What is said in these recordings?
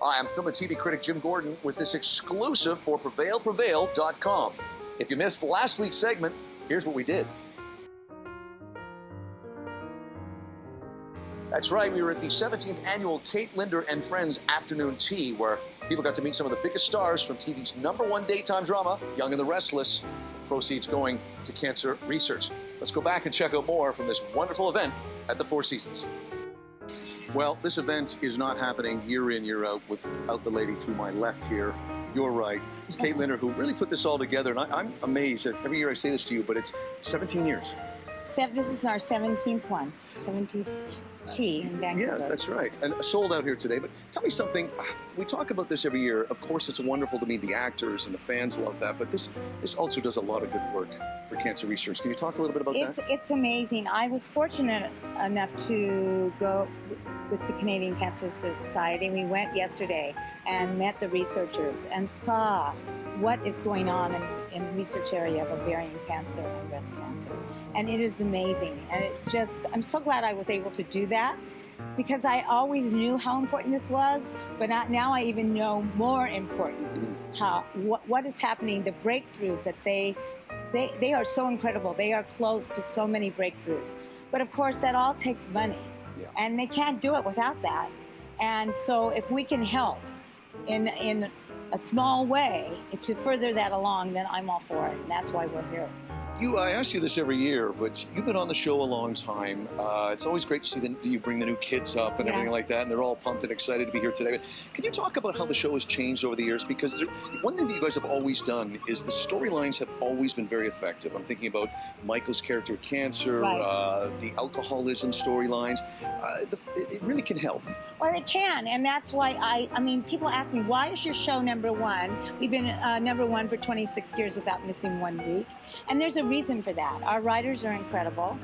Hi, I'm film and TV critic Jim Gordon with this exclusive for PrevailPrevail.com. If you missed last week's segment, here's what we did. That's right, we were at the 17th annual Kate Linder and Friends Afternoon Tea, where people got to meet some of the biggest stars from TV's #1 daytime drama, Young and the Restless. Proceeds going to cancer research. Let's go back and check out more from this wonderful event at the Four Seasons. Well, this event is not happening year in, year out without the lady to my left here. You're right. Kate Linder, who really put this all together. And I'm amazed that every year I say this to you, but it's 17 years. This is our 17th one, 17th tea in Vancouver. Yes, that's right. And sold out here today. But tell me something. We talk about this every year. Of course, it's wonderful to meet the actors and the fans love that. But this also does a lot of good work for cancer research. Can you talk a little bit about that? It's amazing. I was fortunate enough to go with the Canadian Cancer Society. We went yesterday and met the researchers and saw what is going on in the research area of ovarian cancer and breast cancer. And it is amazing. And I'm so glad I was able to do that, because I always knew how important this was, but now I even know more important what is happening, the breakthroughs that they are so incredible. They are close to so many breakthroughs. But of course, that all takes money. Yeah. And they can't do it without that. And so if we can help in a small way to further that along, then I'm all for it. And that's why we're here. I ask you this every year, but you've been on the show a long time. It's always great to see that you bring the new kids up and everything like that, and they're all pumped and excited to be here today. But can you talk about how the show has changed over the years? Because one thing that you guys have always done is the storylines have always been very effective. I'm thinking about Michael's character with cancer, the alcoholism storylines. It really can help. Well, it can, and that's why I mean, people ask me, why is your show #1? We've been #1 for 26 years without missing 1 week. And there's a reason for that. Our writers are incredible,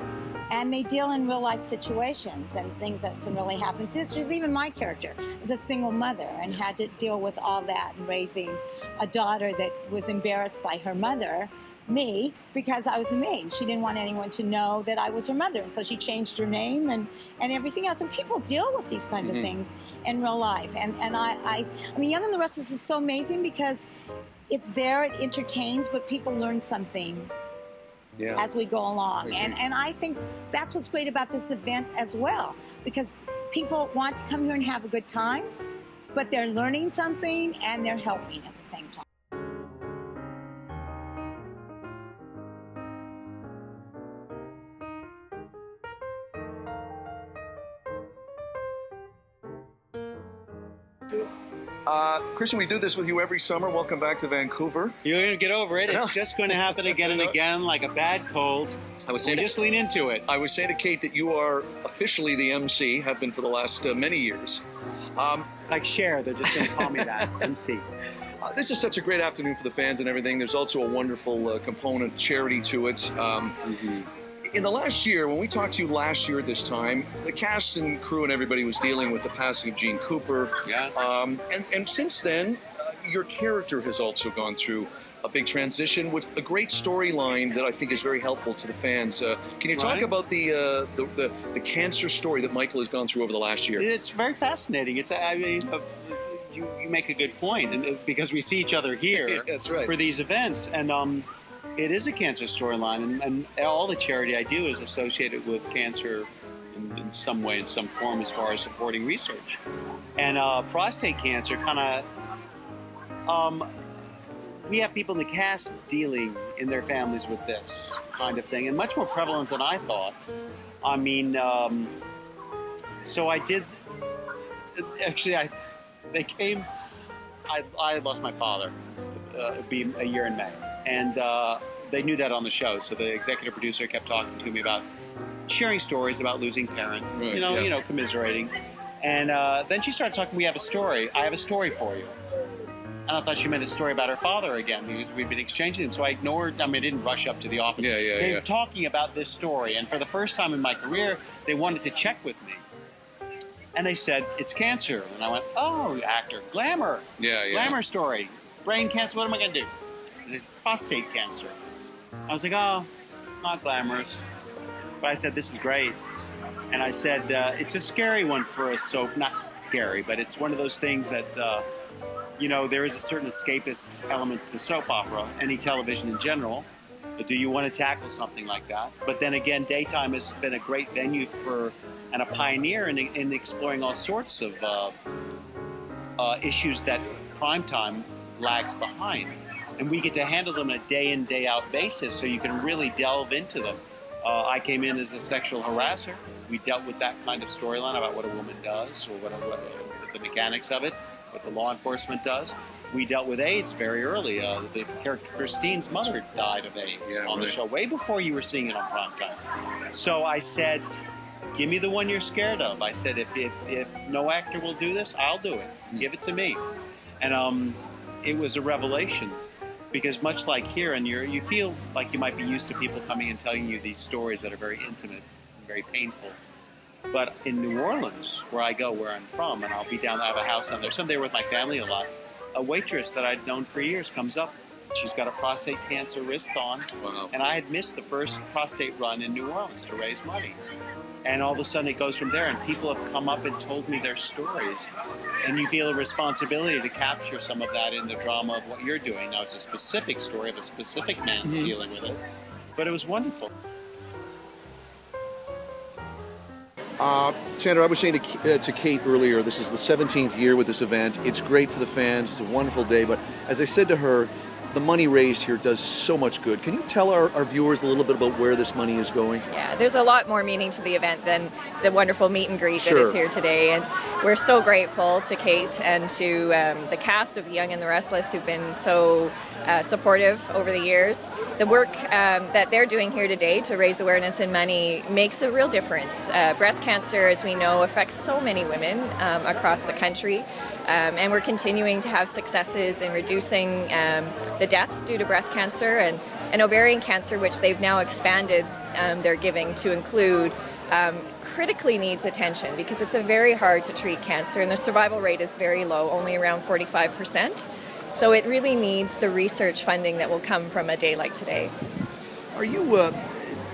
and they deal in real life situations and things that can really happen. Sisters, even my character is a single mother and had to deal with all that and raising a daughter that was embarrassed by her mother, me, because I was a maid. She didn't want anyone to know that I was her mother, and so she changed her name and everything else. And people deal with these kinds of things in real life. And I mean, Young and the Restless is so amazing because it's there, it entertains, but people learn something as we go along. And I think that's what's great about this event as well, because people want to come here and have a good time, but they're learning something and they're helping at the same time. Christian, we do this with you every summer. Welcome back to Vancouver. You're going to get over it. It's just going to happen again and again, like a bad cold. Just lean into it. I was saying to Kate that you are officially the MC, have been for the last many years. It's like Cher. They're just going to call me that, MC. This is such a great afternoon for the fans and everything. There's also a wonderful component, charity to it. In the last year, when we talked to you last year at this time, the cast and crew and everybody was dealing with the passing of Gene Cooper. Yeah. And since then, your character has also gone through a big transition with a great storyline that I think is very helpful to the fans. Can you talk about the cancer story that Michael has gone through over the last year? It's very fascinating. You make a good point, and because we see each other here That's right. for these events, and it is a cancer storyline, and all the charity I do is associated with cancer in some way, in some form, as far as supporting research. And prostate cancer we have people in the cast dealing in their families with this kind of thing, and much more prevalent than I thought. I mean, so I did, actually, they came, I lost my father, it'd be a year in May. And they knew that on the show, so the executive producer kept talking to me about sharing stories about losing parents, commiserating. And then she started talking, I have a story for you. And I thought she meant a story about her father again, because we'd been exchanging them. So I ignored, I didn't rush up to the office. They were talking about this story, and for the first time in my career, they wanted to check with me. And they said, it's cancer. And I went, oh, actor, glamour. Glamour story. Brain cancer, what am I going to do? It's prostate cancer. I was like, oh, not glamorous. But I said, this is great. And I said, it's a scary one for a soap. Not scary, but it's one of those things that, there is a certain escapist element to soap opera, any television in general. But do you want to tackle something like that? But then again, daytime has been a great venue and a pioneer in exploring all sorts of issues that primetime lags behind. And we get to handle them on a day in, day out basis, so you can really delve into them. I came in as a sexual harasser. We dealt with that kind of storyline about what a woman does, or what the mechanics of it, what the law enforcement does. We dealt with AIDS very early. The character Christine's mother died of AIDS on the show, way before you were seeing it on primetime. So I said, give me the one you're scared of. I said, if no actor will do this, I'll do it. Give it to me. And it was a revelation. Because much like here, and you feel like you might be used to people coming and telling you these stories that are very intimate and very painful. But in New Orleans, where I go, where I'm from, and I'll be down, I have a house down there, so I'm there with my family a lot. A waitress that I'd known for years comes up. She's got a prostate cancer wrist on. Wow. And I had missed the first prostate run in New Orleans to raise money. And all of a sudden it goes from there, and people have come up and told me their stories. And you feel a responsibility to capture some of that in the drama of what you're doing. Now, it's a specific story of a specific man's dealing with it, but it was wonderful. Sandra, I was saying to Kate earlier, this is the 17th year with this event. It's great for the fans. It's a wonderful day. But as I said to her, the money raised here does so much good. Can you tell our viewers a little bit about where this money is going? Yeah, there's a lot more meaning to the event than the wonderful meet and greet that is here today. And we're so grateful to Kate and to the cast of Young and the Restless, who've been so supportive over the years. The work that they're doing here today to raise awareness and money makes a real difference. Breast cancer, as we know, affects so many women across the country. And we're continuing to have successes in reducing the deaths due to breast cancer and ovarian cancer, which they've now expanded their giving to include, critically needs attention because it's a very hard to treat cancer and the survival rate is very low, only around 45%. So it really needs the research funding that will come from a day like today. Are you,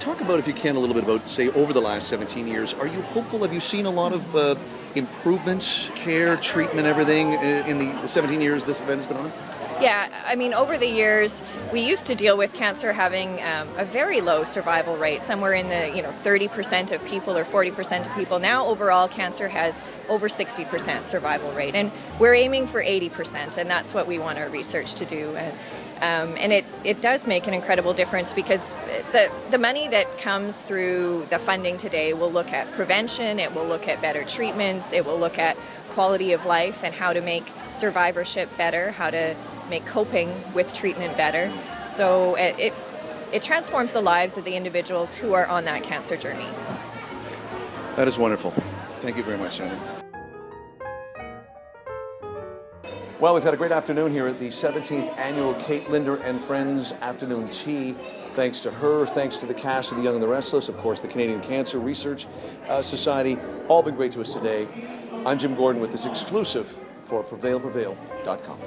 talk about, if you can, a little bit about, say, over the last 17 years, are you hopeful? Have you seen a lot of improvements, care, treatment, everything in the 17 years this event has been on? Yeah, I mean, over the years, we used to deal with cancer having a very low survival rate, somewhere in the 30% of people or 40% of people. Now, overall, cancer has over 60% survival rate, and we're aiming for 80%, and that's what we want our research to do. And it does make an incredible difference because the money that comes through the funding today will look at prevention, it will look at better treatments, it will look at quality of life and how to make survivorship better, how to make coping with treatment better. So it transforms the lives of the individuals who are on that cancer journey. That is wonderful. Thank you very much, Sandra. Well, we've had a great afternoon here at the 17th Annual Kate Linder and Friends Afternoon Tea. Thanks to her, thanks to the cast of the Young and the Restless, of course, the Canadian Cancer Research Society. All been great to us today. I'm Jim Gordon with this exclusive for PrevailPrevail.com.